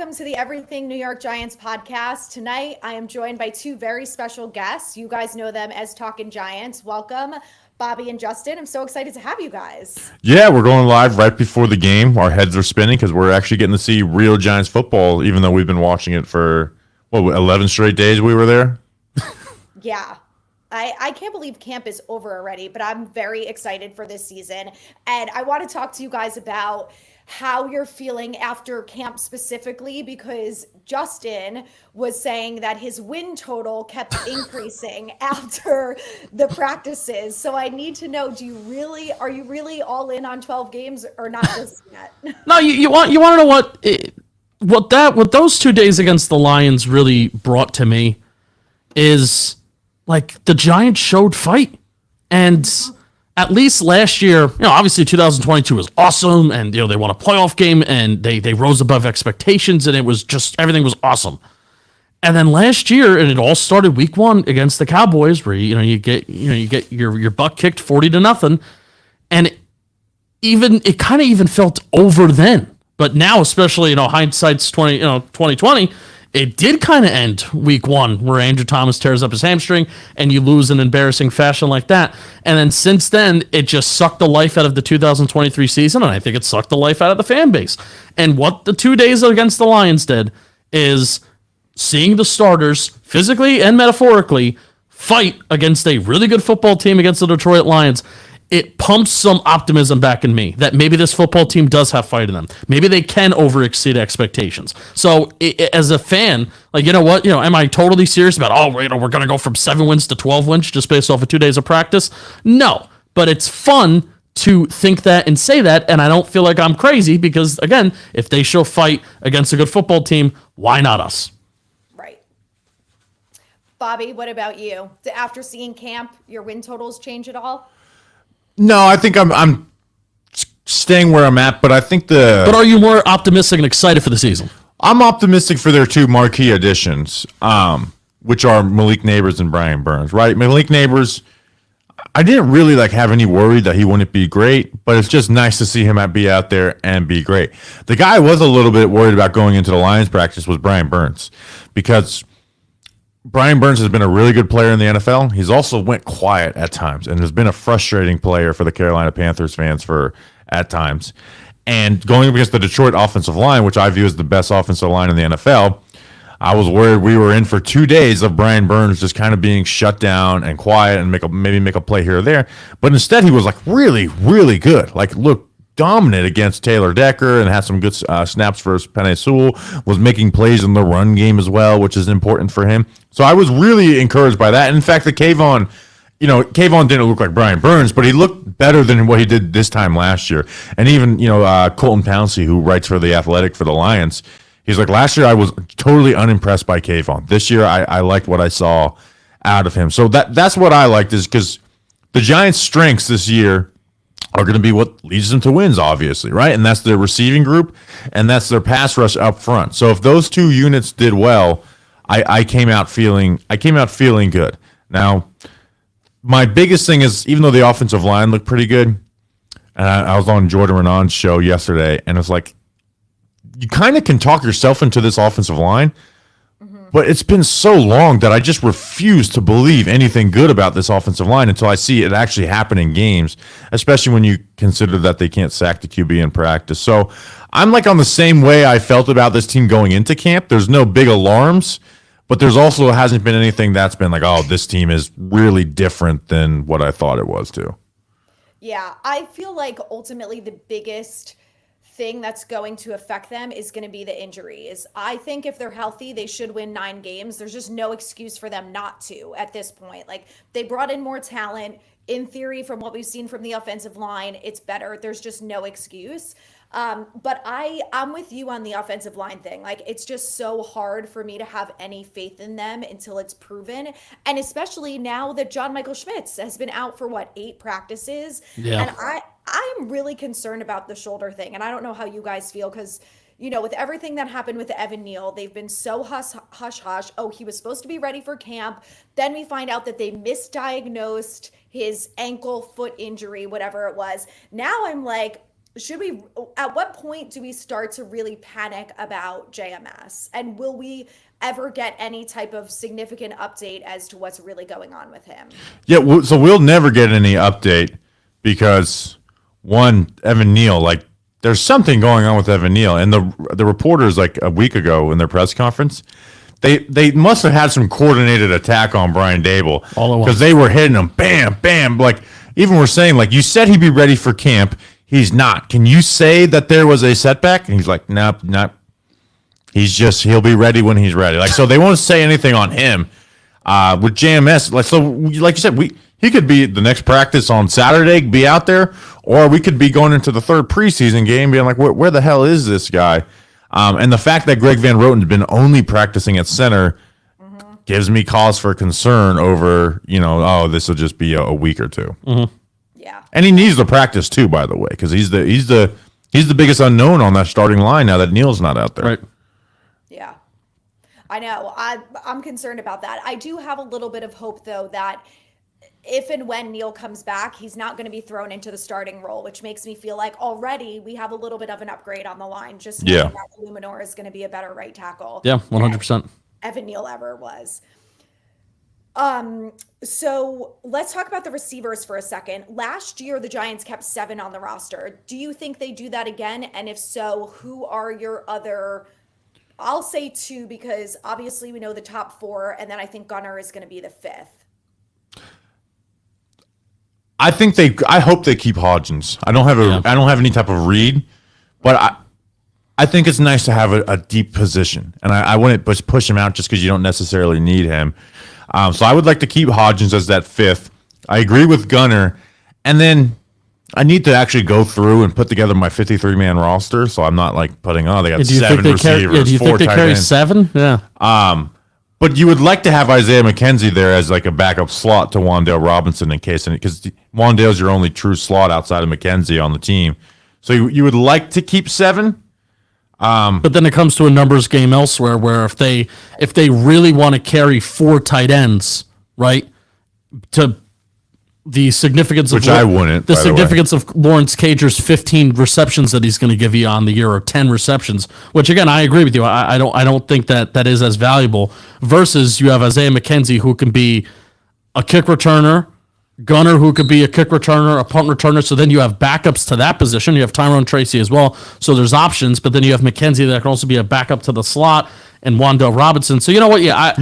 Welcome to the Everything New York Giants podcast. Tonight, I am joined by two very special guests. You guys know them as Talkin Giants. Welcome, Bobby and Justin. I'm so excited to have you guys. Yeah, we're going live right before the game. Our heads are spinning because we're actually getting to see real Giants football, even though we've been watching it for, 11 straight days we were there? Yeah. I can't believe camp is over already, but I'm very excited for this season. And I want to talk to you guys about how you're feeling after camp specifically, because Justin was saying that his win total kept increasing after the practices. So I need to know, are you really all in on 12 games or not just yet? No, you want to know what those 2 days against the Lions really brought to me is like the Giants showed fight. And at least last year, obviously 2022 was awesome, and they won a playoff game and they rose above expectations, and it was just everything was awesome. And then last year, and it all started week 1 against the Cowboys, where you get your butt kicked 40-0, and it kind of even felt over then. But now, especially hindsight's 2020, it did kind of end week 1 where Andrew Thomas tears up his hamstring and you lose in embarrassing fashion like that. And then since then, it just sucked the life out of the 2023 season, and I think it sucked the life out of the fan base. And what the 2 days against the Lions did is seeing the starters, physically and metaphorically, fight against a really good football team against the Detroit Lions. It pumps some optimism back in me that maybe this football team does have fight in them. Maybe they can overexceed expectations. So as a fan, am I totally serious about, we're going to go from 7 wins to 12 wins just based off of 2 days of practice? No, but it's fun to think that and say that, and I don't feel like I'm crazy because, again, if they show fight against a good football team, why not us? Right. Bobby, what about you? After seeing camp, your win totals change at all? No, I think I'm staying where I'm at, but I think But are you more optimistic and excited for the season? I'm optimistic for their 2 marquee additions, which are Malik Neighbors and Brian Burns, right? Malik Neighbors, I didn't really have any worry that he wouldn't be great, but it's just nice to see him be out there and be great. The guy I was a little bit worried about going into the Lions practice was Brian Burns, because Brian Burns has been a really good player in the NFL. He's also went quiet at times and has been a frustrating player for the Carolina Panthers fans at times. And going up against the Detroit offensive line, which I view as the best offensive line in the NFL, I was worried we were in for 2 days of Brian Burns just kind of being shut down and quiet and maybe make a play here or there. But instead, he was really, really good. Look, dominant against Taylor Decker and had some good snaps for Penei Sewell, was making plays in the run game as well, which is important for him. So I was really encouraged by that. And in fact, Kayvon didn't look like Brian Burns, but he looked better than what he did this time last year. And even, Colton Pouncey, who writes for The Athletic for the Lions, he's like, last year I was totally unimpressed by Kayvon. This year I liked what I saw out of him. So that's what I liked, is because the Giants' strengths this year are going to be what leads them to wins, obviously, right? And that's their receiving group, and that's their pass rush up front. So if those 2 units did well, I came out feeling good. Now, my biggest thing is, even though the offensive line looked pretty good, and I was on Jordan Renon's show yesterday, and it's like, you kind of can talk yourself into this offensive line, but it's been so long that I just refuse to believe anything good about this offensive line until I see it actually happen in games, especially when you consider that they can't sack the QB in practice. So I'm on the same way I felt about this team going into camp. There's no big alarms, but there's also hasn't been anything that's been this team is really different than what I thought it was too. Yeah, I feel like ultimately the biggest thing that's going to affect them is going to be the injuries. I think if they're healthy, they should win 9 games. There's just no excuse for them not to at this point. They brought in more talent. In theory, from what we've seen from the offensive line, it's better. There's just no excuse. But I'm with you on the offensive line thing. It's just so hard for me to have any faith in them until it's proven. And especially now that John Michael Schmitz has been out for 8 practices. Yeah. And I'm really concerned about the shoulder thing. And I don't know how you guys feel, because with everything that happened with Evan Neal, they've been so hush. Oh, he was supposed to be ready for camp. Then we find out that they misdiagnosed his ankle, foot injury, whatever it was. Now I'm like, at what point do we start to really panic about JMS? And will we ever get any type of significant update as to what's really going on with him? Yeah, so we'll never get any update because one, Evan Neal, like there's something going on with Evan Neal, and the reporters like a week ago in their press conference, they must have had some coordinated attack on Brian Dable All at once. because they were hitting him, bam, bam, like even we're saying like you said he'd be ready for camp, he's not. Can you say that there was a setback? And he's like, nope, nope. He'll be ready when he's ready. Like so, they won't say anything on him. With JMS, like you said, he could be the next practice on Saturday, be out there, or we could be going into the third preseason game, being like, where the hell is this guy? And the fact that Greg Van Roten's been only practicing at center gives me cause for concern over, this will just be a week or two. Mm-hmm. Yeah. And he needs to practice too, by the way, because he's the biggest unknown on that starting line now that Neal's not out there. Right. Yeah. I know. I'm concerned about that. I do have a little bit of hope, though, that if and when Neal comes back, he's not going to be thrown into the starting role, which makes me feel like already we have a little bit of an upgrade on the line. Just knowing that Luminor is going to be a better right tackle. Yeah, 100%. Evan Neal ever was. So let's talk about the receivers for a second. Last year, the Giants kept 7 on the roster. Do you think they do that again? And if so, who are your other... I'll say 2 because obviously we know the top 4, and then I think Gunnar is going to be the 5th. I hope they keep Hodgins. I don't have any type of read, but I think it's nice to have a deep position, and I wouldn't push him out just because you don't necessarily need him. So I would like to keep Hodgins as that 5th. I agree with Gunnar, and then I need to actually go through and put together my 53-man roster, so I'm not like putting they got 7 receivers, do you 4 think they tight carry ends. 7? Yeah. But you would like to have Isaiah McKenzie there as like a backup slot to Wan'Dale Robinson in case, because Wan'Dale's your only true slot outside of McKenzie on the team. So you would like to keep 7. But then it comes to a numbers game elsewhere where if they really want to carry 4 tight ends, right, to the significance Which of I wouldn't, the by the way. significance of Lawrence Cager's 15 receptions that he's going to give you on the year, or 10 receptions, which again I agree with you. I don't think that is as valuable. Versus you have Isaiah McKenzie, who can be a kick returner, Gunner, who could be a kick returner, a punt returner. So then you have backups to that position. You have Tyrone Tracy as well. So there's options, but then you have McKenzie that can also be a backup to the slot, and Wan'Dale Robinson. So you know what? Yeah,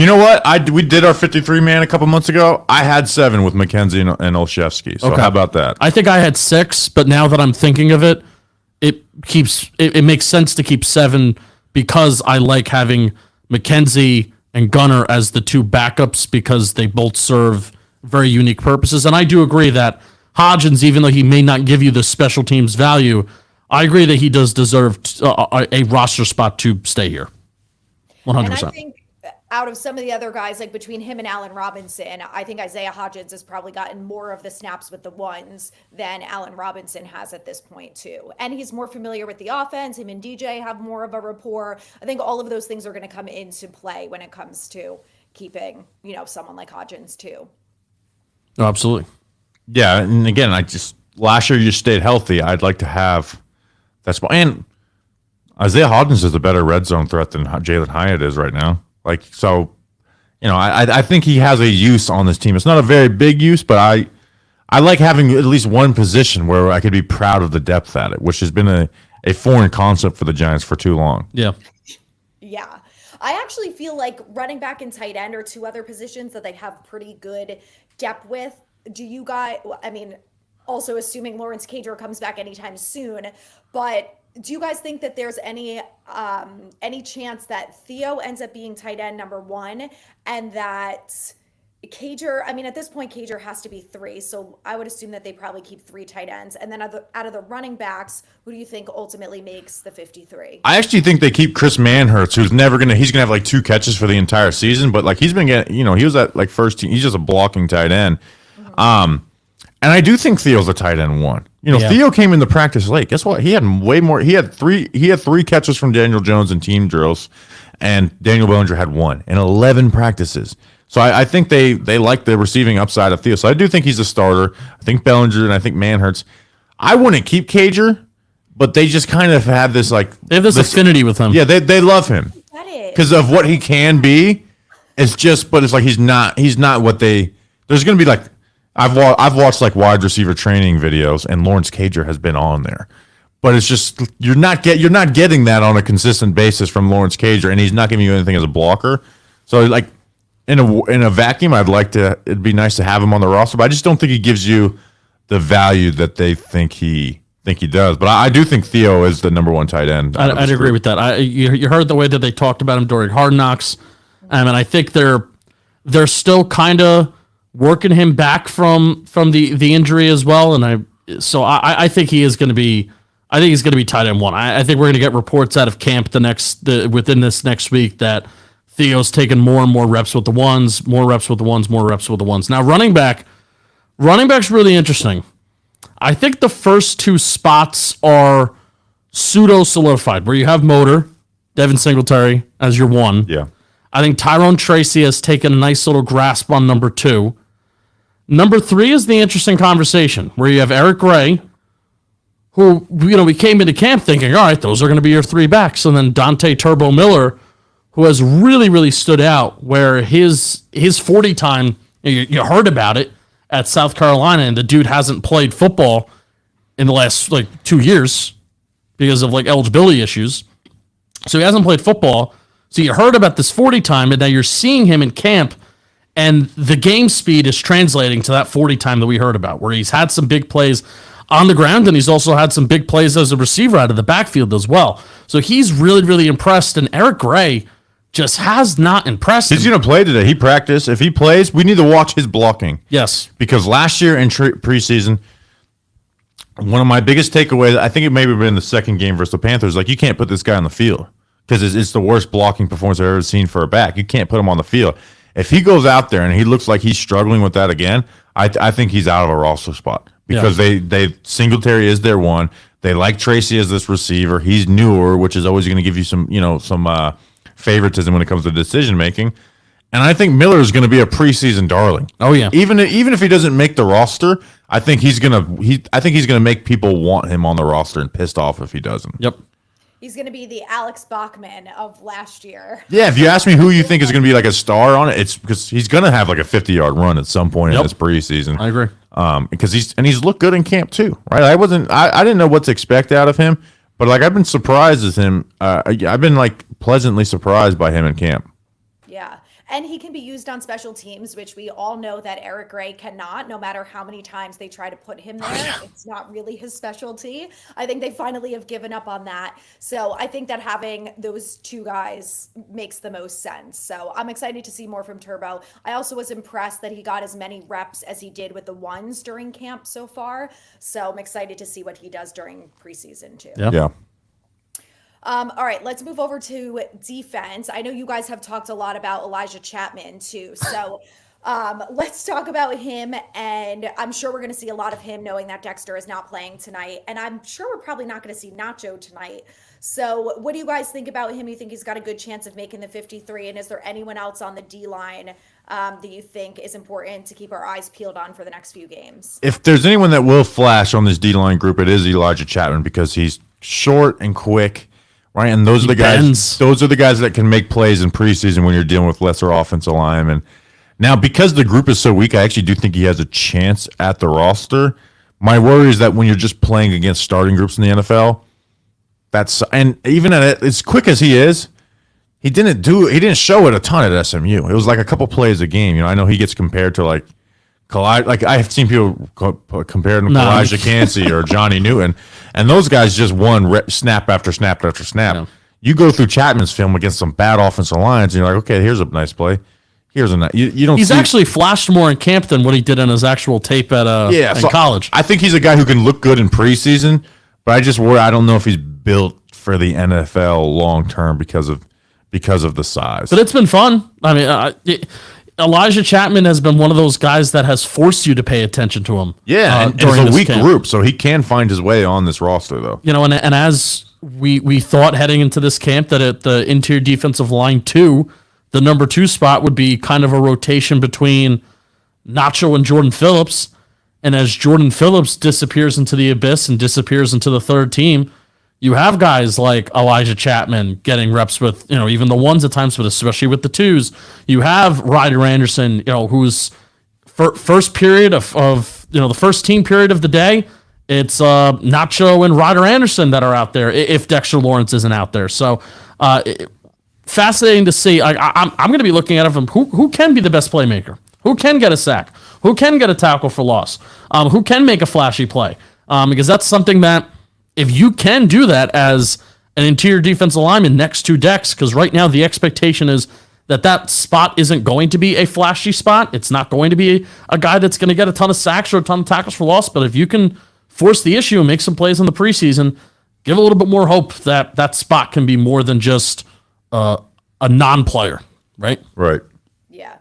we did our 53-man a couple months ago. I had 7 with McKenzie and Olszewski. So how about that? I think I had 6, but now that I'm thinking of it, it makes sense to keep 7 because I like having McKenzie and Gunner as the 2 backups because they both serve very unique purposes. And I do agree that Hodgins, even though he may not give you the special teams value, I agree that he does deserve a roster spot to stay here. 100%. And I think out of some of the other guys, like between him and Allen Robinson, I think Isaiah Hodgins has probably gotten more of the snaps with the ones than Allen Robinson has at this point too. And he's more familiar with the offense. Him and DJ have more of a rapport. I think all of those things are going to come into play when it comes to keeping, someone like Hodgins too. Oh, absolutely. Yeah, and again, last year you stayed healthy. I'd like to have that spot. And Isaiah Hodgins is a better red zone threat than Jalen Hyatt is right now. I think he has a use on this team. It's not a very big use, but I like having at least one position where I could be proud of the depth at it, which has been a foreign concept for the Giants for too long. Yeah. Yeah. I actually feel like running back and tight end are 2 other positions that they have pretty good depth with. Do you guys, also assuming Lawrence Cager comes back anytime soon, but do you guys think that there's any chance that Theo ends up being tight end number 1 and that Cager, at this point, Cager has to be 3. So I would assume that they probably keep 3 tight ends. And then out of the running backs, who do you think ultimately makes the 53? I actually think they keep Chris Manhertz, who's he's gonna have like 2 catches for the entire season, but like he's been getting, he was at like first team. He's just a blocking tight end. Mm-hmm. And I do think Theo's a tight end 1. Theo came into practice late. Guess what? He had way more. He had 3 catches from Daniel Jones in team drills, and Daniel Bellinger had 1 in 11 practices. So I think they like the receiving upside of Theo. So I do think he's a starter. I think Bellinger and I think Manhertz. I wouldn't keep Cager but they just kind of have this like They have this affinity with him. Yeah, they love him That is. because of what he can be. It's just, but it's like he's not what they. There's going to be like I've watched like wide receiver training videos, and Lawrence Cager has been on there, but it's just you're not getting that on a consistent basis from Lawrence Cager, and he's not giving you anything as a blocker. So like in a vacuum, it'd be nice to have him on the roster, but I just don't think he gives you the value that they think he does. But I do think Theo is the number one tight end. I'd agree with that. You heard the way that they talked about him during Hard Knocks. And I think they're still kind of working him back from the injury as well. And I think he is going to be. I think he's going to be tight end one. I think we're going to get reports out of camp within this next week that Theo's taking more and more reps with the ones, more reps with the ones, more reps with the ones. Now running back's really interesting. I think the first two spots are pseudo solidified, where you have Motor, Devin Singletary as your one. Yeah. I think Tyrone Tracy has taken a nice little grasp on number 2. Number 3 is the interesting conversation where you have Eric Gray, who, we came into camp thinking, all right, those are going to be your 3 backs. And then Dante Turbo Miller, who has really, really stood out, where his 40 time, you heard about it at South Carolina, and the dude hasn't played football in the last 2 years because of eligibility issues. So he hasn't played football. So you heard about this 40 time, and now you're seeing him in camp, and the game speed is translating to that 40 time that we heard about, where he's had some big plays on the ground, and he's also had some big plays as a receiver out of the backfield as well. So he's really, really impressed, and Eric Gray just has not impressed He's him. going to play today. He practiced. If he plays, we need to watch his blocking. Yes. Because last year in preseason, one of my biggest takeaways, I think it may have been the second game versus the Panthers, you can't put this guy on the field. Because it's the worst blocking performance I've ever seen for a back. You can't put him on the field. If he goes out there and he looks like he's struggling with that again, I think he's out of a roster spot. Because they Singletary is their one. They like Tracy as this receiver. He's newer, which is always going to give you some favoritism when it comes to decision making. And I think Miller is going to be a preseason darling. Oh yeah. Even if he doesn't make the roster, I think he's gonna make people want him on the roster and pissed off if he doesn't. Yep. He's going to be the Alex Bachman of last year. Yeah, if you ask me who you think is going to be a star on it, it's because he's going to have a 50-yard run at some point in this preseason. I agree. Because he's looked good in camp too, right? I didn't know what to expect out of him, but I've been surprised with him. I've been pleasantly surprised by him in camp. Yeah. And he can be used on special teams, which we all know that Eric Gray cannot, no matter how many times they try to put him there. It's not really his specialty. I think they finally have given up on that. So I think that having those two guys makes the most sense. So I'm excited to see more from Turbo. I also was impressed that he got as many reps as he did with the ones during camp so far. So I'm excited to see what he does during preseason too. Yeah. All right, let's move over to defense. I know you guys have talked a lot about Elijah Chapman too. So let's talk about him. And I'm sure we're going to see a lot of him knowing that Dexter is not playing tonight. And I'm sure we're probably not going to see Nacho tonight. So what do you guys think about him? You think he's got a good chance of making the 53? And is there anyone else on the D-line that you think is important to keep our eyes peeled on for the next few games? If there's anyone that will flash on this D-line group, it is Elijah Chapman because he's short and quick. Right, and those are the guys. Those are the guys that can make plays in preseason when you're dealing with lesser offensive linemen. Now, because the group is so weak, I actually do think he has a chance at the roster. My worry is that when you're just playing against starting groups in the NFL, and even as quick as he is, he didn't show it a ton at SMU. It was a couple plays a game. I know he gets compared to I've seen people compare him to Elijah Cansey or Johnny Newton, and those guys just won snap after snap after snap. Yeah. You go through Chapman's film against some bad offensive lines, and you're like, okay, here's a nice play. Here's a nice. You don't. He's actually flashed more in camp than what he did in his actual tape in college. I think he's a guy who can look good in preseason, but I just worry. I don't know if he's built for the NFL long term because of the size. But it's been fun. I mean. Elijah Chapman has been one of those guys that has forced you to pay attention to him. Yeah, and it's a weak group, so he can find his way on this roster, though. And as we thought heading into this camp that at the interior defensive line 2, the number 2 spot would be kind of a rotation between Nacho and Jordan Phillips. And as Jordan Phillips disappears into the abyss and disappears into the third team, You have guys like Elijah Chapman getting reps with, even the ones at times, but especially with the twos. You have Ryder Anderson, who's first period of the first team period of the day. It's Nacho and Ryder Anderson that are out there if Dexter Lawrence isn't out there. So fascinating to see. I'm going to be looking at him. Who can be the best playmaker? Who can get a sack? Who can get a tackle for loss? Who can make a flashy play? Because that's something that if you can do that as an interior defensive lineman next to Dex, because right now the expectation is that spot isn't going to be a flashy spot. It's not going to be a guy that's going to get a ton of sacks or a ton of tackles for loss. But if you can force the issue and make some plays in the preseason, give a little bit more hope that that spot can be more than just a non-player, right? Right. Yeah.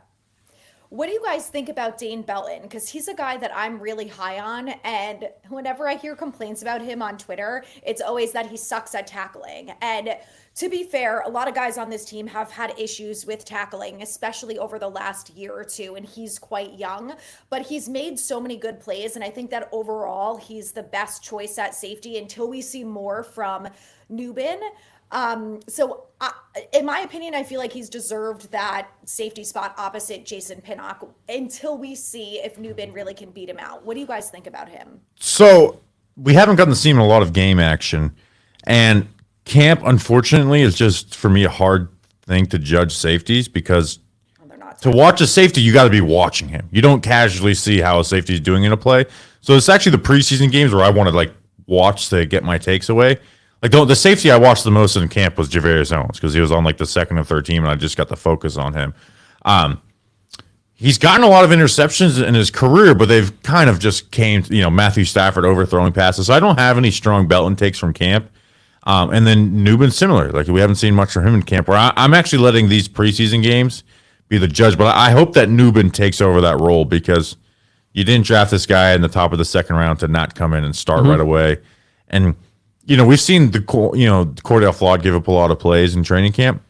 What do you guys think about Dane Belton? Because he's a guy that I'm really high on. And whenever I hear complaints about him on Twitter, it's always that he sucks at tackling. And to be fair, a lot of guys on this team have had issues with tackling, especially over the last year or two. And he's quite young, but he's made so many good plays. And I think that overall, he's the best choice at safety until we see more from Nubin. In my opinion, I feel like he's deserved that safety spot opposite Jason Pinnock until we see if Nubin really can beat him out. What do you guys think about him? So we haven't gotten to see him in a lot of game action, and camp, unfortunately, is just for me a hard thing to judge safeties because to watch a safety, you got to be watching him. You don't casually see how a safety is doing in a play. So it's actually the preseason games where I want to watch to get my takes away. The safety I watched the most in camp was Javarius Owens because he was on the second or third team, and I just got the focus on him. He's gotten a lot of interceptions in his career, but they've kind of just came, Matthew Stafford overthrowing passes. So I don't have any strong Belton takes from camp. And then Nubin similar. We haven't seen much from him in camp. Where I'm actually letting these preseason games be the judge, but I hope that Nubin takes over that role because you didn't draft this guy in the top of the second round to not come in and start right away. And we've seen Cordell Flott give up a lot of plays in training camp.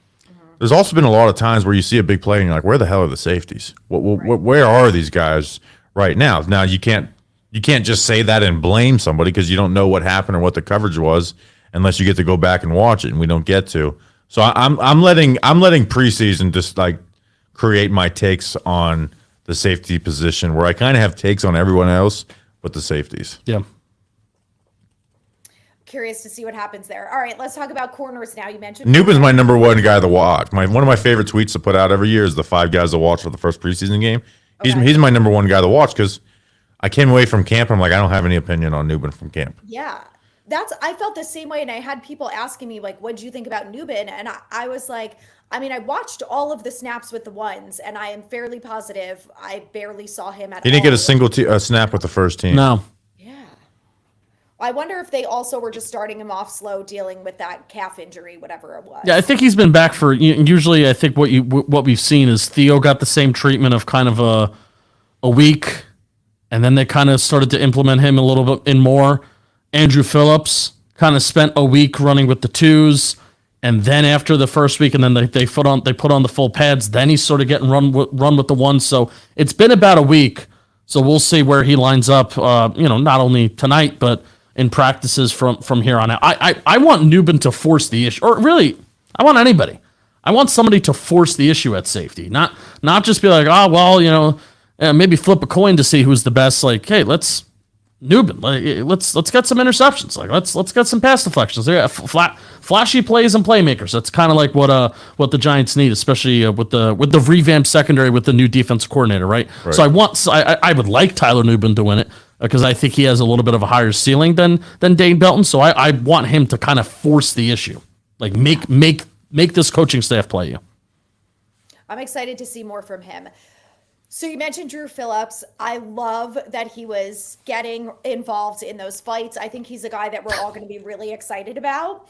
There's also been a lot of times where you see a big play and you're like, where the hell are the safeties? Where are these guys right now? Now you can't just say that and blame somebody because you don't know what happened or what the coverage was unless you get to go back and watch it, and we don't get to. So I'm letting preseason just create my takes on the safety position where I kind of have takes on everyone else but the safeties. Yeah. Curious to see what happens there. All right, let's talk about corners now. You mentioned Nubin's my number one guy to watch. One of my favorite tweets to put out every year is the 5 guys to watch for the first preseason game. He's my number one guy to watch because I came away from camp. I'm like, I don't have any opinion on Nubin from camp. Yeah, I felt the same way, and I had people asking me what did you think about Nubin, and I was like, I watched all of the snaps with the ones, and I am fairly positive I barely saw him at all. He didn't get a single snap with the first team. No. I wonder if they also were just starting him off slow, dealing with that calf injury, whatever it was. Yeah, I think he's been back for. Usually, I think what we've seen is Theo got the same treatment of kind of a week, and then they kind of started to implement him a little bit in more. Andrew Phillips kind of spent a week running with the twos, and then after the first week, and then they put on the full pads. Then he's sort of getting run with the ones. So it's been about a week. So we'll see where he lines up. Not only tonight, but in practices from here on out. I want Nubin to force the issue, or really, I want anybody. I want somebody to force the issue at safety, not just be like, maybe flip a coin to see who's the best. Hey, let's Nubin, let's get some interceptions. Let's get some pass deflections. There, flashy plays and playmakers. That's kind of what the Giants need, especially with the revamped secondary with the new defensive coordinator, right? So I would like Tyler Nubin to win it. Because I think he has a little bit of a higher ceiling than Dane Belton, so I want him to kind of force the issue, make this coaching staff play you. I'm excited to see more from him. So you mentioned Drew Phillips. I love that he was getting involved in those fights. I think he's a guy that we're all going to be really excited about.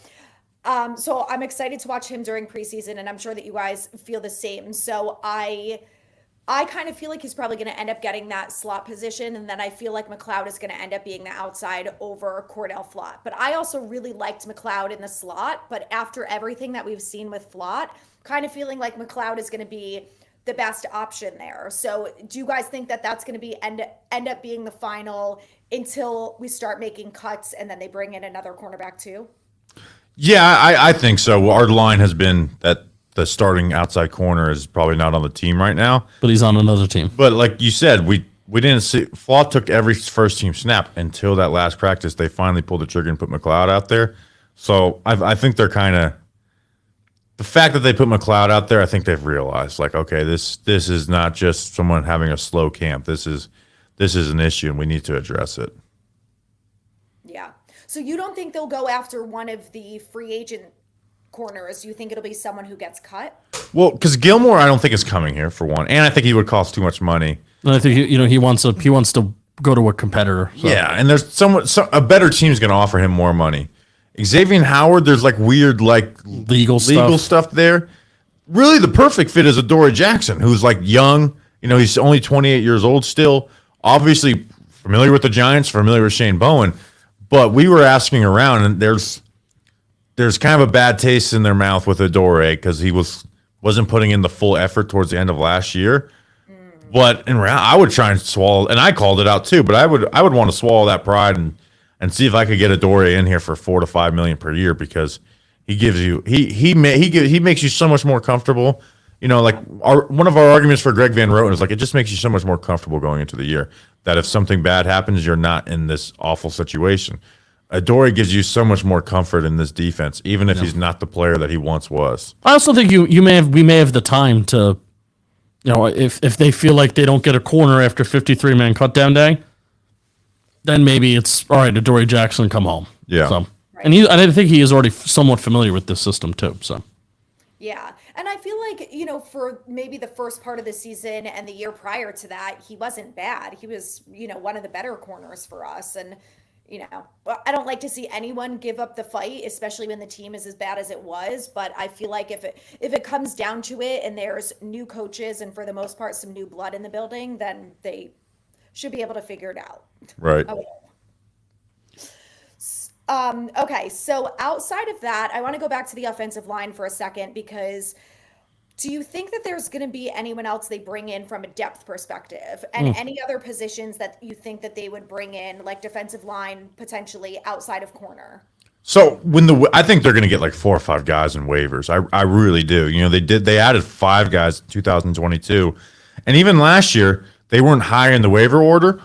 So I'm excited to watch him during preseason, and I'm sure that you guys feel the same. So I kind of feel like he's probably going to end up getting that slot position, and then I feel like McLeod is going to end up being the outside over Cordell Flott. But I also really liked McLeod in the slot, but after everything that we've seen with Flott, kind of feeling like McLeod is going to be the best option there. So do you guys think that that's going to be end up being the final until we start making cuts and then they bring in another cornerback too? Yeah, I think so. Our line has been that the starting outside corner is probably not on the team right now. But he's on another team. But like you said, we didn't see Flaw took every first team snap until that last practice. They finally pulled the trigger and put McLeod out there. So I think they're kind of the fact that they put McLeod out there. I think they've realized like, okay, this is not just someone having a slow camp. This is an issue, and we need to address it. Yeah. So you don't think they'll go after one of the free agent corners? You think it'll be someone who gets cut? Well, because Gilmore, I don't think is coming here for one, and I think he would cost too much money. And I think he wants to go to a competitor. So. Yeah, and there's a better team's going to offer him more money. Xavier Howard, there's like weird like legal stuff there. Really, the perfect fit is Adoree Jackson, who's like young. He's only 28 years old still. Obviously familiar with the Giants, familiar with Shane Bowen. But we were asking around, and there's kind of a bad taste in their mouth with Adoree because he wasn't putting in the full effort towards the end of last year. But I would try and swallow, and I called it out too. But I would want to swallow that pride and see if I could get Adoree in here for $4 to $5 million per year because he gives you he makes you so much more comfortable. Like one of our arguments for Greg Van Roten is like it just makes you so much more comfortable going into the year that if something bad happens, you're not in this awful situation. Adoree gives you so much more comfort in this defense, even if he's not the player that he once was. I also think we may have the time to, if they feel like they don't get a corner after 53-man cutdown day, then maybe it's all right. Adoree Jackson come home. Yeah. So, and I think he is already somewhat familiar with this system too. So. Yeah. And I feel like, for maybe the first part of the season and the year prior to that, he wasn't bad. He was, one of the better corners for us. And, I don't like to see anyone give up the fight, especially when the team is as bad as it was. But I feel like if it comes down to it and there's new coaches and for the most part some new blood in the building, then they should be able to figure it out. Right. Okay, so outside of that, I want to go back to the offensive line for a second because do you think that there's going to be anyone else they bring in from a depth perspective and any other positions that you think that they would bring in, like defensive line, potentially outside of corner? So I think they're going to get like 4 or 5 guys in waivers. I really do. They added 5 guys in 2022, and even last year they weren't high in the waiver order,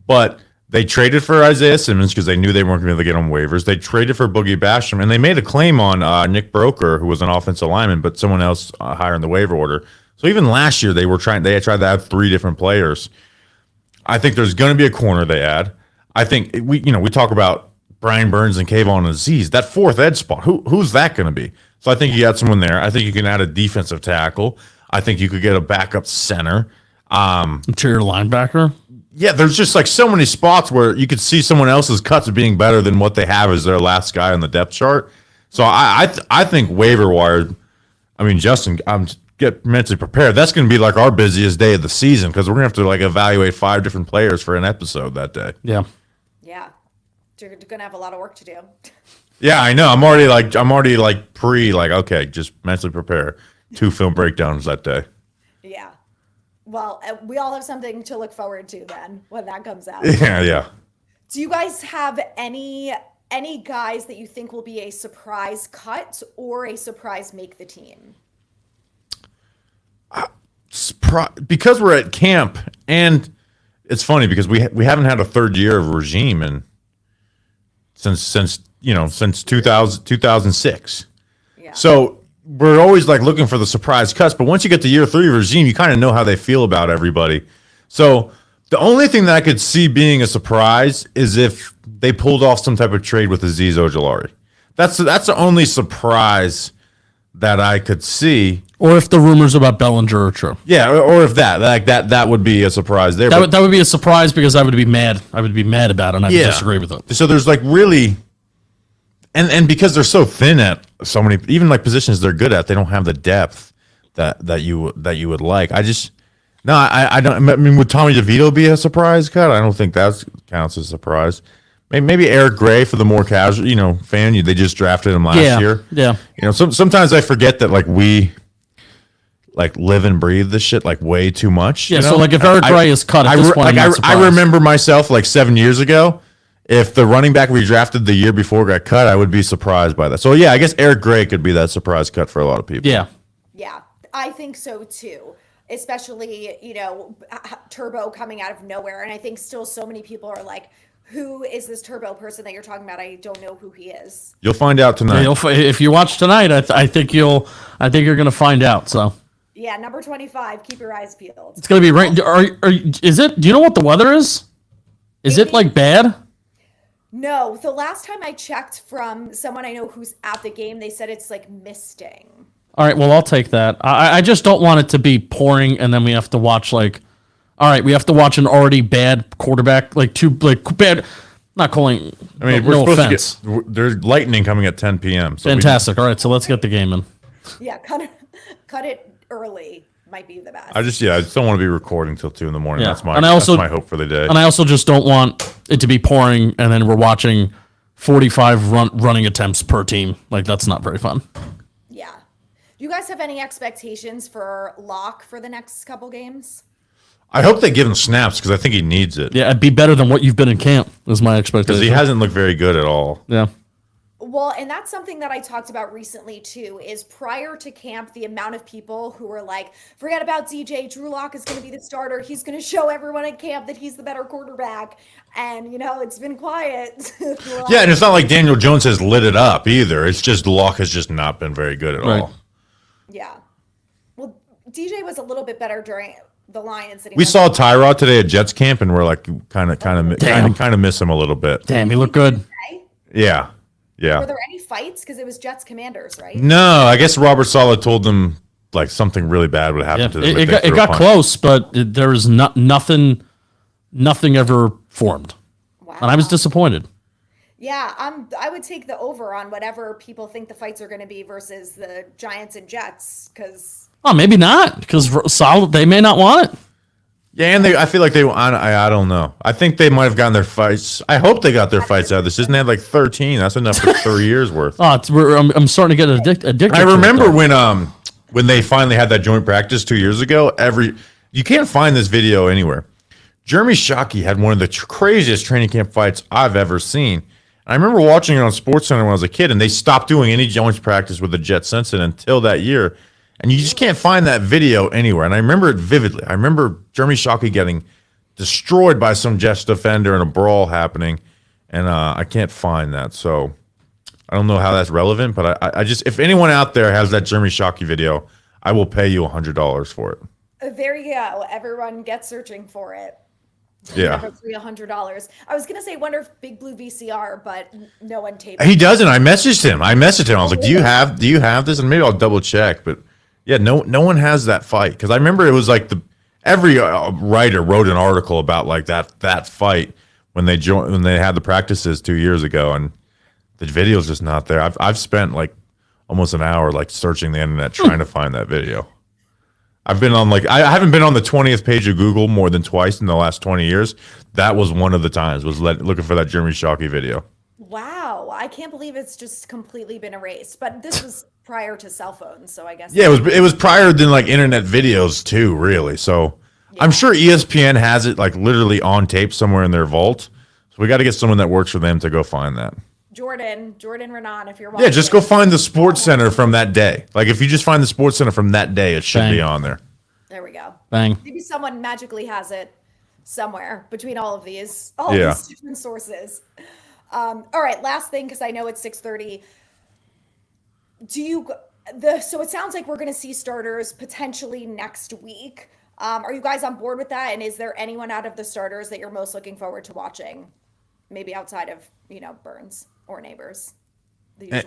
but they traded for Isaiah Simmons because they knew they weren't going to be able to get on waivers. They traded for Boogie Basham, and they made a claim on Nick Broker, who was an offensive lineman, but someone else higher in the waiver order. So even last year, they had tried to add 3 different players. I think there's going to be a corner they add. I think we talk about Brian Burns and Kayvon Aziz. That 4th edge spot, who's that going to be? So I think you add someone there. I think you can add a defensive tackle. I think you could get a backup center. Interior linebacker. Yeah, there's just like so many spots where you could see someone else's cuts being better than what they have as their last guy on the depth chart. So I think waiver wire. I mean, Justin, get mentally prepared. That's going to be like our busiest day of the season because we're going to have to like evaluate 5 different players for an episode that day. Yeah. Yeah, you're going to have a lot of work to do. Yeah, I know. I'm already okay, just mentally prepare. 2 film breakdowns that day. Yeah. Well, we all have something to look forward to then when that comes out. Yeah. Do you guys have any guys that you think will be a surprise cut or a surprise make the team? Because we're at camp, and it's funny because we haven't had a 3rd year of regime since 2006. Yeah. So we're always like looking for the surprise cuts, but once you get to year 3 regime, you kind of know how they feel about everybody. So the only thing that I could see being a surprise is if they pulled off some type of trade with Azeez Ojulari. That's the only surprise that I could see. Or if the rumors about Bellinger are true. Yeah, or if that would be a surprise there. That would be a surprise because I would be mad. I would be mad about it and I would disagree with it. So there's like really and because they're so thin at so many even like positions they're good at, they don't have the depth that you would like. I don't. I mean, would Tommy DeVito be a surprise cut? I don't think that counts as a surprise. Maybe Eric Gray for the more casual, fan. They just drafted him last year. Yeah. Sometimes I forget that we live and breathe this shit way too much. Yeah. So if Eric Gray is cut at this point, I'm not surprised. I remember myself 7 years ago. if the running back we drafted the year before got cut, I would be surprised by that. So yeah, I guess Eric Gray could be that surprise cut for a lot of people. Yeah. Yeah, I think so too. Especially, Turbo coming out of nowhere. And I think still so many people are like, who is this Turbo person that you're talking about? I don't know who he is. You'll find out tonight. If you watch tonight, I think you're going to find out. So Yeah, number 25. Keep your eyes peeled. it's going to be rain. Is it? Do you know what the weather is? Is it like bad? No, the last time I checked from someone I know who's at the game, they said it's like misting. All right, well, I'll take that. I just don't want it to be pouring, and then we have to watch all right, we have to watch an already bad quarterback, bad. Not calling. I mean, we're supposed to get. There's lightning coming at 10 p.m. So Fantastic. All right, so let's get the game in. Yeah, cut it early might be the best. I just don't want to be recording till 2 in the morning. Yeah. That's my that's my hope for the day. And I also just don't want it to be pouring, and then we're watching 45 running attempts per team. That's not very fun. Yeah. Do you guys have any expectations for Locke for the next couple games? I hope they give him snaps because I think he needs it. Yeah, it'd be better than what you've been in camp, is my expectation. Because he hasn't looked very good at all. Yeah. Well, and that's something that I talked about recently too, is prior to camp, the amount of people who were like, forget about DJ, Drew Lock is going to be the starter. He's going to show everyone at camp that he's the better quarterback. And, it's been quiet. Yeah, and it's not like Daniel Jones has lit it up either. It's just Lock has just not been very good at all. Yeah. Well, DJ was a little bit better during the Lions. We saw Tyrod today at Jets camp, and we're like kind of miss him a little bit. Damn, he looked good. Yeah. Yeah. Were there any fights? Because it was Jets Commanders, right? No, I guess Robert Saleh told them something really bad would happen to them. It got close, but there was nothing ever formed. Wow. And I was disappointed. Yeah, I would take the over on whatever people think the fights are going to be versus the Giants and Jets, because maybe not, because they may not want it. Yeah, and I feel like I don't know. I think they might have gotten their fights. I hope they got their fights out of this. Isn't that 13? That's enough for 3 years worth. I'm starting to get addicted. I remember when they finally had that joint practice 2 years ago. You can't find this video anywhere. Jeremy Shockey had one of the craziest training camp fights I've ever seen. I remember watching it on SportsCenter when I was a kid, and they stopped doing any joint practice with the Jets since then until that year. And you just can't find that video anywhere. And I remember it vividly. I remember Jeremy Shockey getting destroyed by some Jets defender and a brawl happening. And I can't find that. So I don't know how that's relevant. But I just, if anyone out there has that Jeremy Shockey video, I will pay you $100 for it. there you go. Everyone get searching for it. Yeah. $100. I was gonna say wonder if Big Blue VCR, but no one taped. He doesn't. I messaged him. I was like, do you have this? And maybe I'll double check. But yeah, no one has that fight, because I remember it was like every writer wrote an article about that fight when they had the practices 2 years ago, and the video's just not there. I've spent almost an hour searching the internet trying to find that video. I've been on I haven't been on the 20th page of Google more than twice in the last 20 years. That was one of the times, was looking for that Jeremy Shockey video. Wow, I can't believe it's just completely been erased. But this was prior to cell phones, so I guess. Yeah, it was prior than internet videos too, really. So yeah. I'm sure ESPN has it literally on tape somewhere in their vault. So we got to get someone that works for them to go find that. Jordan Renan, if you're watching. Yeah, just go find the Sports Center from that day. If you just find the Sports Center from that day, it should be on there. There we go. Bang. Maybe someone magically has it somewhere between all of these, these different sources. All right, last thing, because I know it's 6:30. So it sounds like we're going to see starters potentially next week. Are you guys on board with that? And is there anyone out of the starters that you're most looking forward to watching? Maybe outside of, Burns or Neighbors.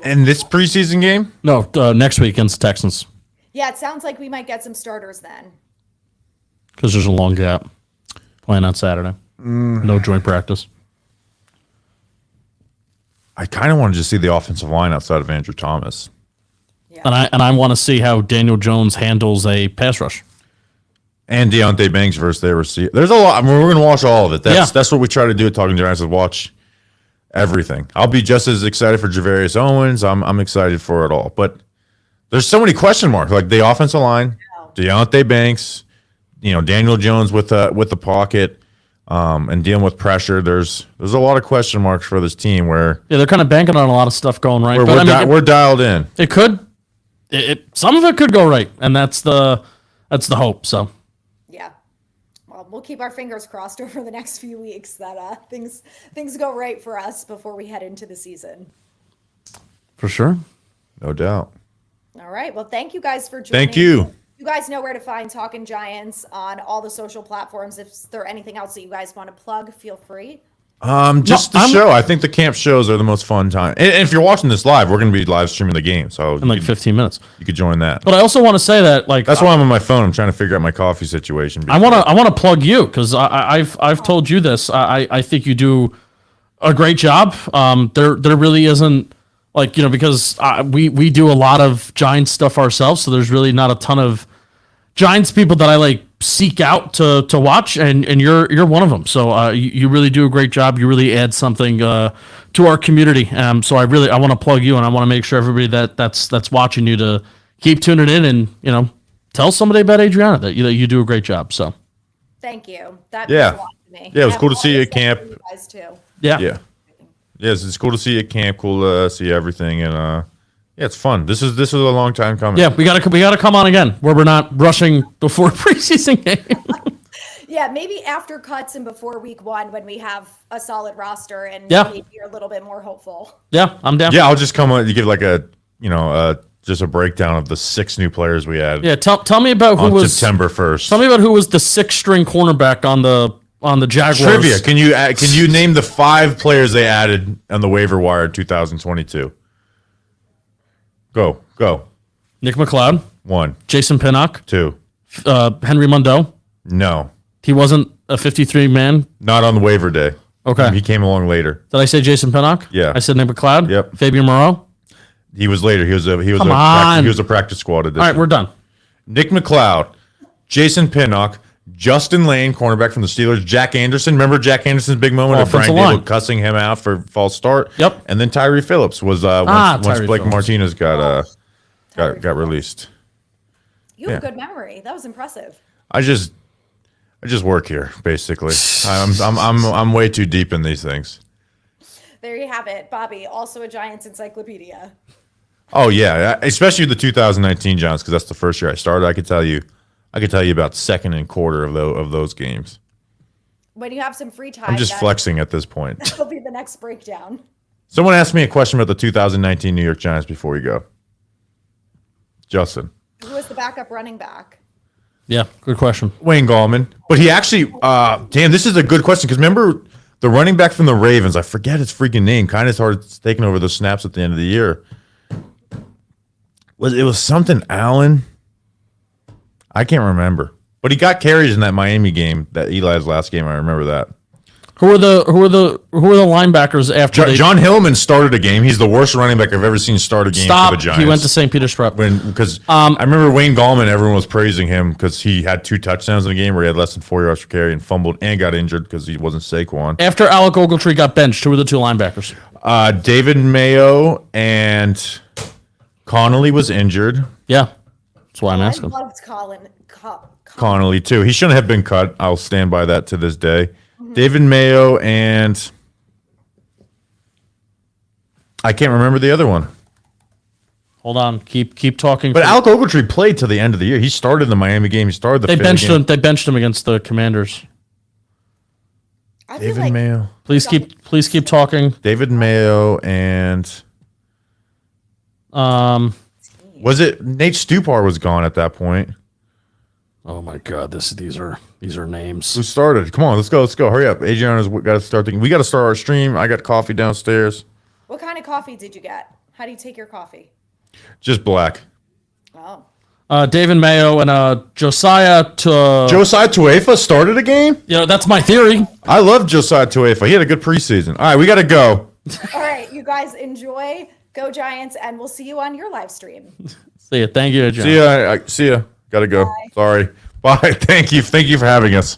And this preseason game? No, next week against the Texans. Yeah, it sounds like we might get some starters then. Because there's a long gap. Playing on Saturday. No joint practice. I kind of want to just see the offensive line outside of Andrew Thomas. Yeah. And I want to see how Daniel Jones handles a pass rush. And Deontay Banks versus their receiver. There's a lot. I mean, we're going to watch all of it. That's what we try to do at Talkin Giants, is watch everything. I'll be just as excited for Javarius Owens. I'm excited for it all. But there's so many question marks. The offensive line, Deontay Banks, Daniel Jones with the pocket. and dealing with pressure. There's a lot of question marks for this team where they're kind of banking on a lot of stuff going right. we're dialed in. It could. Some of it could go right, and that's the hope. So. Yeah. Well, we'll keep our fingers crossed over the next few weeks that things go right for us before we head into the season. For sure. No doubt. All right. Well, thank you guys for joining. Thank you. You guys know where to find Talkin Giants on all the social platforms. If there anything else that you guys want to plug, feel free. Just the show. I think the camp shows are the most fun time. And if you're watching this live, we're going to be live streaming the game. So in like 15 minutes. You could join that. But I also want to say that that's why I'm on my phone. I'm trying to figure out my coffee situation. I want to plug you because I've told you this. I think you do a great job. There really isn't because we do a lot of Giants stuff ourselves, so there's really not a ton of Giants people that I seek out to watch, and you're one of them. So you really do a great job. You really add something to our community. So I want to plug you, and I want to make sure everybody that's watching you to keep tuning in, and tell somebody about Adrianna that you do a great job. So thank you. That means a lot to me. Yeah, it was cool to see you at camp. You guys too. Yeah. Yes, it's cool to see you at camp. Cool to see everything, and it's fun. This is a long time coming. Yeah, we gotta come on again where we're not rushing before preseason game. Yeah, maybe after cuts and before week 1 when we have a solid roster and maybe you're a little bit more hopeful. Yeah, I'm down. Yeah, I'll just come on. You give just a breakdown of the 6 new players we had. Yeah, tell me about who was September 1st. Tell me about who was the 6th-string cornerback on the Jaguars. Trivia. Can you name the 5 players they added on the waiver wire in 2022? Go. Nick McLeod. 1. Jason Pinnock. 2. Henry Mondeau. No. He wasn't a 53-man? Not on the waiver day. Okay. He came along later. Did I say Jason Pinnock? Yeah. I said Nick McLeod? Yep. Fabian Moreau? He was later. He was a practice squad addition. All right, we're done. Nick McLeod, Jason Pinnock, Justin Lane, cornerback from the Steelers, Jack Anderson. Remember Jack Anderson's big moment of Brian Dable cussing him out for false start? Yep. And then Tyree Phillips was once Blake Phillips. Martinez got released. You have a good memory. That was impressive. I just work here, basically. I'm way too deep in these things. There you have it, Bobby. Also a Giants encyclopedia. Oh yeah, especially the 2019 Giants because that's the first year I started. I could tell you about second and quarter of those games. When you have some free time, I'm just flexing at this point. That'll be the next breakdown. Someone asked me a question about the 2019 New York Giants before we go. Justin. Who was the backup running back? Yeah, good question. Wayne Gallman. But he actually, this is a good question because remember the running back from the Ravens, I forget his freaking name, kind of started taking over the snaps at the end of the year. It was something Allen? I can't remember. But he got carries in that Miami game, that Eli's last game. I remember that. Who are the linebackers after John Hillman started a game. He's the worst running back I've ever seen start a game for the Giants. He went to St. Peter's Prep. Because I remember Wayne Gallman, everyone was praising him because he had 2 touchdowns in a game where he had less than 4 yards per carry and fumbled and got injured because he wasn't Saquon. After Alec Ogletree got benched, who were the 2 linebackers? David Mayo and Connolly was injured. Yeah, that's why I'm asking. I loved Connolly, too. He shouldn't have been cut. I'll stand by that to this day. David Mayo and I can't remember the other one. Hold on, keep talking. But Alec Ogletree played till the end of the year. He started the Miami game. He started the. They benched him against the Commanders. David Mayo. Please keep talking. David Mayo and was it Nate Stupar was gone at that point? Oh my God! These are names. Who started? Come on, let's go. Hurry up. Adrianna's got to start thinking. We got to start our stream. I got coffee downstairs. What kind of coffee did you get? How do you take your coffee? Just black. Oh. David Mayo and Josiah Tuefa started a game? That's my theory. I love Josiah Tuefa. He had a good preseason. All right, we got to go. All right, you guys enjoy. Go Giants, and we'll see you on your live stream. See ya. Thank you, Adrianna. See ya. Got to go. Bye. Sorry. Bye. Thank you for having us.